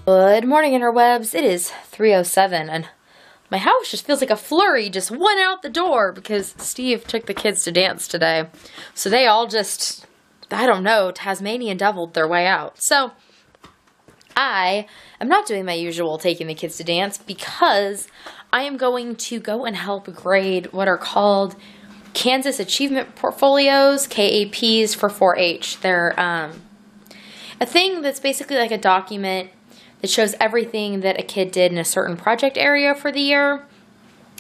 Good morning, interwebs. It is 3:07 and my house just feels like a flurry just went out the door because Steve took the kids to dance today. So they all just, I don't know, Tasmanian deviled their way out. So I am not doing my usual taking the kids to dance because I am going to go and help grade what are called Kansas Achievement Portfolios, KAPs for 4-H. They're a thing that's basically like a document that shows everything that a kid did in a certain project area for the year.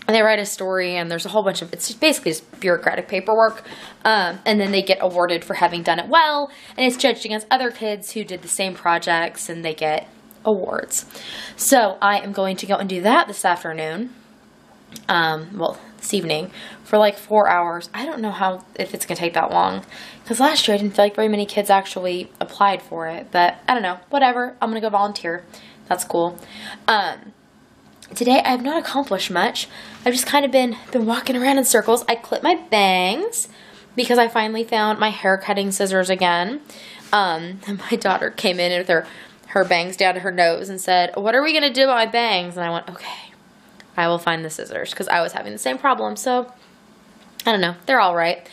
And they write a story, and there's a whole bunch of, it's basically just bureaucratic paperwork. And then they get awarded for having done it well, and it's judged against other kids who did the same projects, and they get awards. So I am going to go and do that this afternoon. Well, this evening for like 4 hours. I don't know if it's going to take that long because last year I didn't feel like very many kids actually applied for it, but I don't know, whatever. I'm going to go volunteer. That's cool. Today I have not accomplished much. I've just kind of been walking around in circles. I clipped my bangs because I finally found my hair cutting scissors again. And my daughter came in with her bangs down to her nose and said, "What are we going to do about my bangs?" And I went, "Okay, I will find the scissors," because I was having the same problem. So, I don't know. They're all right.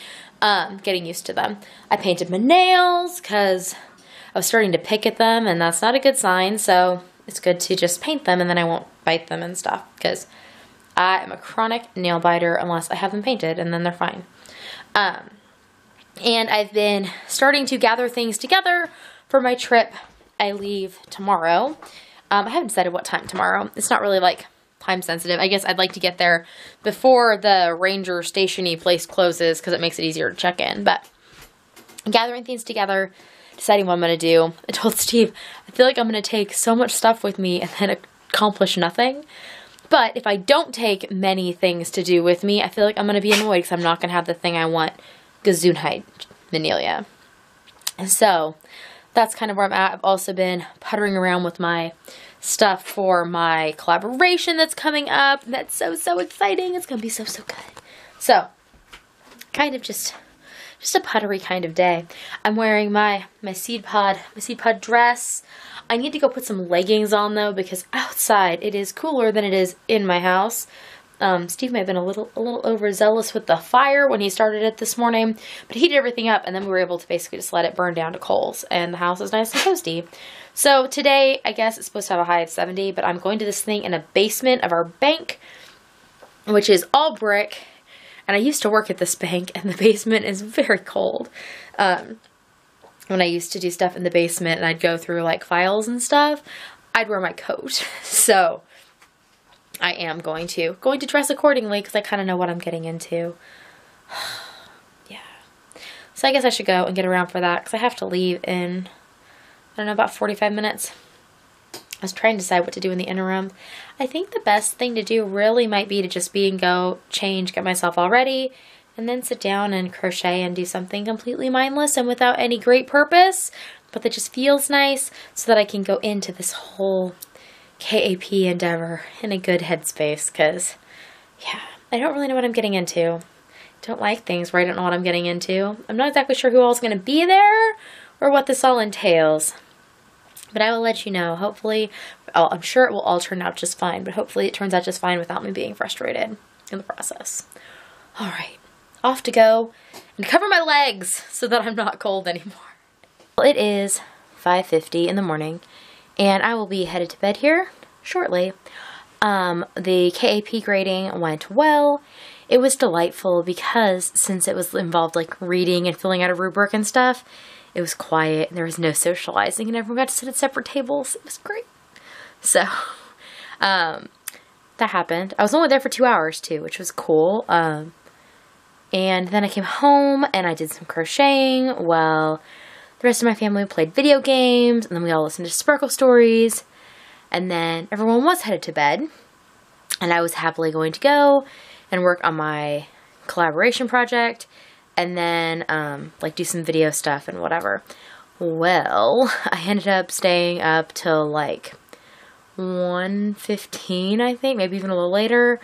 Getting used to them. I painted my nails because I was starting to pick at them, and that's not a good sign. So, it's good to just paint them, and then I won't bite them and stuff, because I am a chronic nail biter unless I have them painted, and then they're fine. And I've been starting to gather things together for my trip. I leave tomorrow. I haven't decided what time tomorrow. It's not really like time sensitive. I guess I'd like to get there before the ranger station-y place closes because it makes it easier to check in. But gathering things together, deciding what I'm going to do. I told Steve, I feel like I'm going to take so much stuff with me and then accomplish nothing. But if I don't take many things to do with me, I feel like I'm going to be annoyed because I'm not going to have the thing I want, Gesundheit, Manelia. And so that's kind of where I'm at. I've also been puttering around with my stuff for my collaboration that's coming up. That's so exciting. It's going to be so good. So, kind of just a puttery kind of day. I'm wearing my seed pod dress. I need to go put some leggings on though because outside it is cooler than it is in my house. Steve may have been a little overzealous with the fire when he started it this morning, but he heated everything up and then we were able to basically just let it burn down to coals and the house is nice and toasty. So today, I guess it's supposed to have a high of 70, but I'm going to this thing in a basement of our bank, which is all brick. And I used to work at this bank, and the basement is very cold. When I used to do stuff in the basement, and I'd go through, like, files and stuff, I'd wear my coat. So, I am going to dress accordingly, because I kind of know what I'm getting into. Yeah. So, I guess I should go and get around for that, because I have to leave in, I don't know, about 45 minutes. I was trying to decide what to do in the interim. I think the best thing to do really might be to just go change, get myself all ready, and then sit down and crochet and do something completely mindless and without any great purpose, but that just feels nice so that I can go into this whole KAP endeavor in a good headspace because, yeah, I don't really know what I'm getting into. Don't like things where I don't know what I'm getting into. I'm not exactly sure who all's going to be there or what this all entails. But I will let you know. Hopefully, I'm sure it will all turn out just fine, but hopefully it turns out just fine without me being frustrated in the process. All right, off to go and cover my legs so that I'm not cold anymore. Well, it is 5:50 in the morning, and I will be headed to bed here shortly. The KAP grading went well. It was delightful because since it was involved like reading and filling out a rubric and stuff, it was quiet, and there was no socializing, and everyone got to sit at separate tables. It was great. So, that happened. I was only there for 2 hours, too, which was cool. And then I came home, and I did some crocheting while the rest of my family played video games, and then we all listened to Sparkle stories, and then everyone was headed to bed, and I was happily going to go and work on my collaboration project, and then, like, do some video stuff and whatever. Well, I ended up staying up till, like, 1:15, I think, maybe even a little later,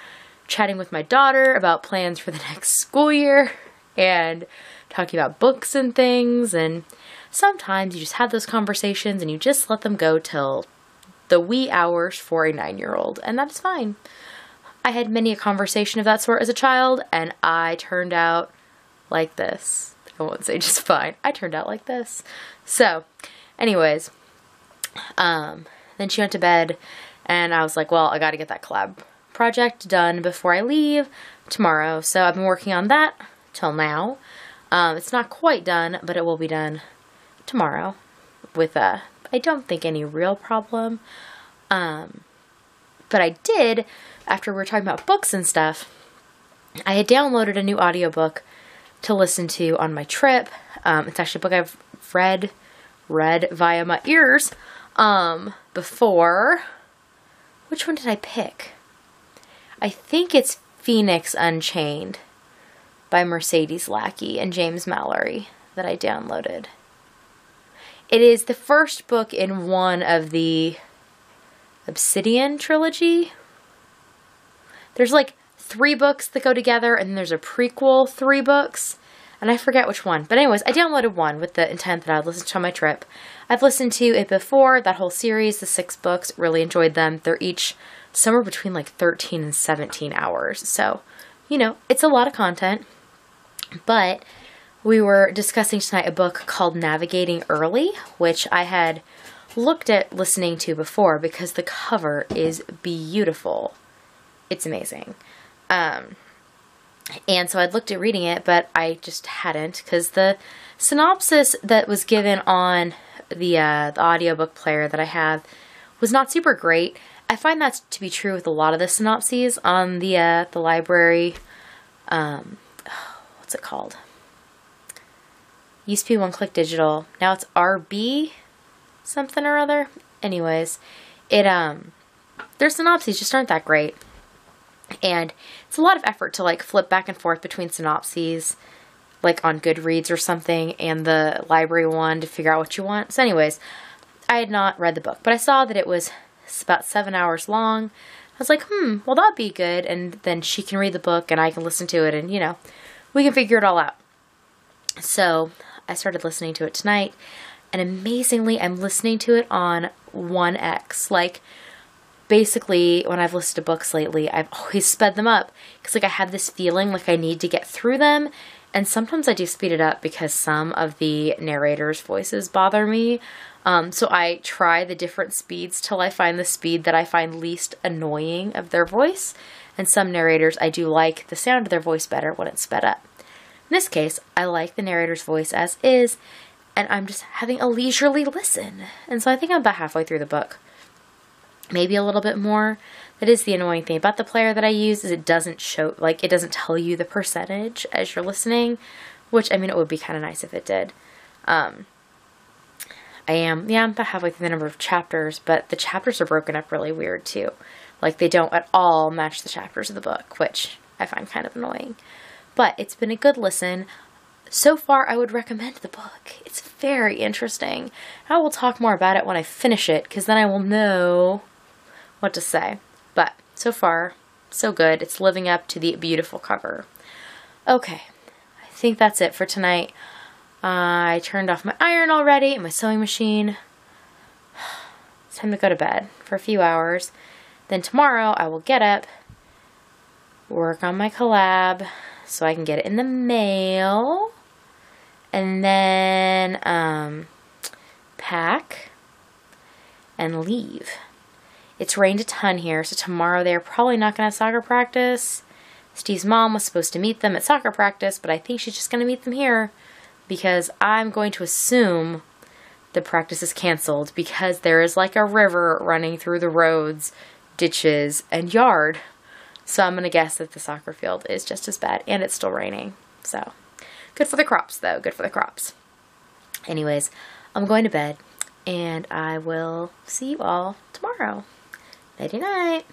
chatting with my daughter about plans for the next school year, and talking about books and things, and sometimes you just have those conversations, and you just let them go till the wee hours for a 9-year-old, and that is fine. I had many a conversation of that sort as a child, and I turned out like this. I won't say just fine. I turned out like this. So, anyways, then she went to bed, and I was like, well, I got to get that collab project done before I leave tomorrow. So I've been working on that till now. It's not quite done, but it will be done tomorrow with, I don't think any real problem. But I did, after we were talking about books and stuff, I had downloaded a new audiobook to listen to on my trip. It's actually a book I've read via my ears, before. Which one did I pick? I think it's Phoenix Unchained by Mercedes Lackey and James Mallory that I downloaded. It is the first book in one of the Obsidian trilogy. There's like 3 books that go together, and then there's a prequel 3 books, and I forget which one. But anyways, I downloaded one with the intent that I would listen to on my trip. I've listened to it before, that whole series, the 6 books, really enjoyed them. They're each somewhere between like 13 and 17 hours. So, you know, it's a lot of content. But we were discussing tonight a book called Navigating Early, which I had looked at listening to before because the cover is beautiful. It's amazing. And so I'd looked at reading it, but I just hadn't, because the synopsis that was given on the audiobook player that I have was not super great. I find that to be true with a lot of the synopses on the library. What's it called? Used to be One Click Digital. Now it's RB something or other. Anyways, their synopses just aren't that great. And it's a lot of effort to like flip back and forth between synopses, like on Goodreads or something, and the library one to figure out what you want. So anyways, I had not read the book, but I saw that it was about 7 hours long. I was like, well, that'd be good. And then she can read the book and I can listen to it, and, you know, we can figure it all out. So I started listening to it tonight, and amazingly, I'm listening to it on 1x. Like, basically, when I've listened to books lately, I've always sped them up, because like I have this feeling like I need to get through them, and sometimes I do speed it up because some of the narrators' voices bother me. So I try the different speeds till I find the speed that I find least annoying of their voice. And some narrators, I do like the sound of their voice better when it's sped up. In this case, I like the narrator's voice as is, and I'm just having a leisurely listen. And so I think I'm about halfway through the book. Maybe a little bit more. That is the annoying thing about the player that I use, is it doesn't show, like, it doesn't tell you the percentage as you're listening, which, I mean, it would be kind of nice if it did. I'm about halfway through the number of chapters, but the chapters are broken up really weird too. Like, they don't at all match the chapters of the book, which I find kind of annoying. But it's been a good listen. So far, I would recommend the book. It's very interesting. I will talk more about it when I finish it, because then I will know what to say. But so far, so good. It's living up to the beautiful cover. Okay, I think that's it for tonight. I turned off my iron already and my sewing machine. It's time to go to bed for a few hours. Then tomorrow I will get up, work on my collab so I can get it in the mail, and then pack and leave. It's rained a ton here, so tomorrow they're probably not going to have soccer practice. Steve's mom was supposed to meet them at soccer practice, but I think she's just going to meet them here, because I'm going to assume the practice is canceled, because there is like a river running through the roads, ditches, and yard. So I'm going to guess that the soccer field is just as bad, and it's still raining. So, good for the crops, though. Good for the crops. Anyways, I'm going to bed, and I will see you all tomorrow. Nighty-night.